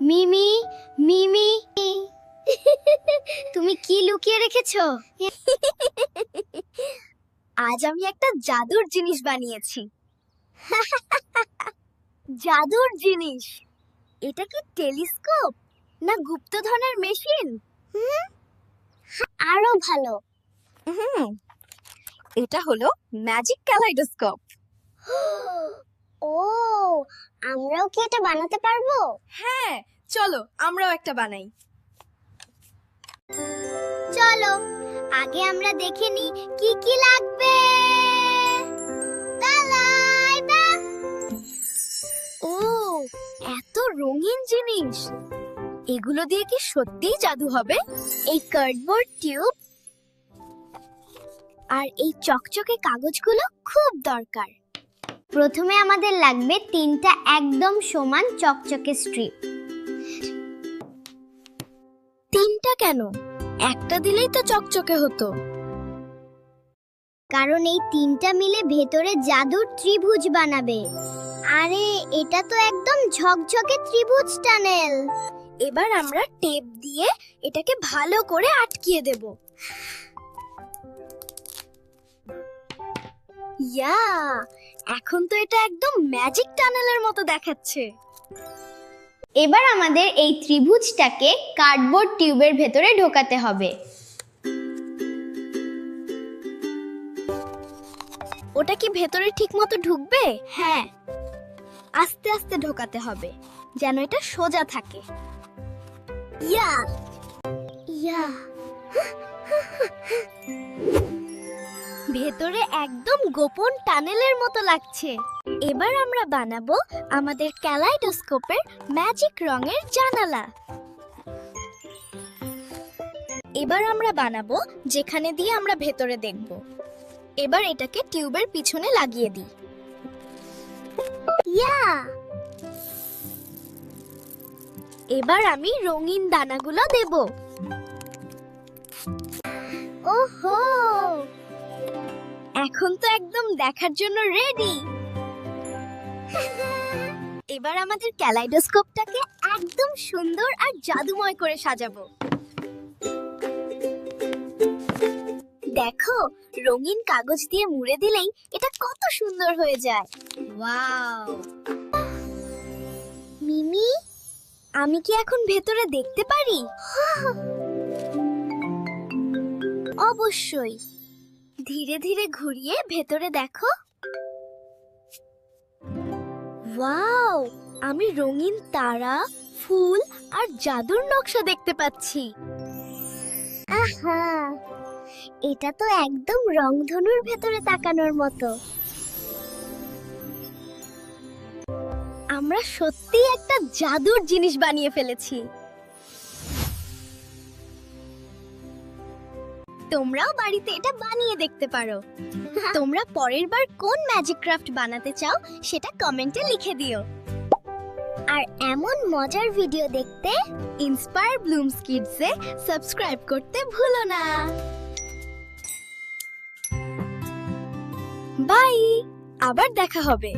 মিমি মিমি তুমি কি লুকিয়ে রেখেছো? আজ আমি একটা জাদুর জিনিস বানিয়েছি। জাদুর জিনিস? এটা কি টেলিস্কোপ না গুপ্তধনের মেশিন? আরো ভালো, এটা হলো ম্যাজিক ক্যালাইডোস্কোপ। ও, আমরাও কি এটা বানাতে পারবো? হ্যাঁ, চলো আমরাও একটা বানাই। চলো আগে আমরা দেখে নিই কি কি লাগবে। ও, এত রঙিন জিনিস! এগুলো দিয়ে কি সত্যিই জাদু হবে? এই কার্ডবোর্ড টিউব আর এই চকচকে কাগজগুলো খুব দরকার। প্রথমে আমাদের লাগবে 3টা একদম সমান চকচকে স্ট্রিপ। 3টা কেন? একটা দিলেই তো চকচকে হতো। কারণ এই 3টা মিলে ভেতরে জাদুর ত্রিভুজ বানাবে। আরে এটা তো একদম ঝকঝকে ত্রিভুজ টানেল। এবার আমরা টেপ দিয়ে এটাকে ভালো করে আটকিয়ে দেব। ইয়া, এখন তো এটা একদম ম্যাজিক টানেলের মতো দেখাচ্ছে। এবার আমাদের এই ত্রিভুজটাকে কার্ডবোর্ড টিউবের ভেতরে ঢোকাতে হবে। ওটা কি ভেতরে ঠিকমতো ঢুকবে? হ্যাঁ, আস্তে আস্তে ঢোকাতে হবে যেন এটা সোজা থাকে। ইয়া ইয়া, ভেতরে একদম গোপন টানেলের মতো লাগছে। এবার আমরা বানাবো আমাদের ক্যালাইডোস্কোপের ম্যাজিক রঙের জানালা। এবার আমরা বানাবো যেখানে দিয়ে আমরা ভেতরে দেখব। এবার এটাকে টিউবের পিছনে লাগিয়ে দিই। ইয়া, এবার আমি রঙিন দানাগুলো দেব। ওহো, এখন তো একদম দেখার জন্য রেডি। এবার আমাদের ক্যালাইডোস্কোপটাকে একদম সুন্দর আর জাদুময় করে সাজাবো। দেখো, রঙিন কাগজ দিয়ে মুড়ে দিলেই এটা কত সুন্দর হয়ে যায়। ওয়াও! মিমি, আমি কি এখন ভেতরে দেখতে পারি? অবশ্যই। ধীরে ধীরে ঘুরিয়ে ভেতরে দেখো। ওয়াও! আমি রঙিন তারা, ফুল আর জাদুর নকশা দেখতে পাচ্ছি। আহা, এটা তো একদম রংধনুর ভেতরে তাকানোর মতো। আমরা সত্যি একটা জাদুর জিনিস বানিয়ে ফেলেছি। তোমরাও বাড়িতে এটা বানিয়ে দেখতে পারো। তোমরা পরের বার কোন ম্যাজিক ক্রাফট বানাতে চাও সেটা কমেন্টে লিখে দিও। আর এমন মজার ভিডিও দেখতে ইন্সপায়ার ব্লুমস কিডসে সাবস্ক্রাইব করতে ভুলো না। বাই, আবার দেখা হবে।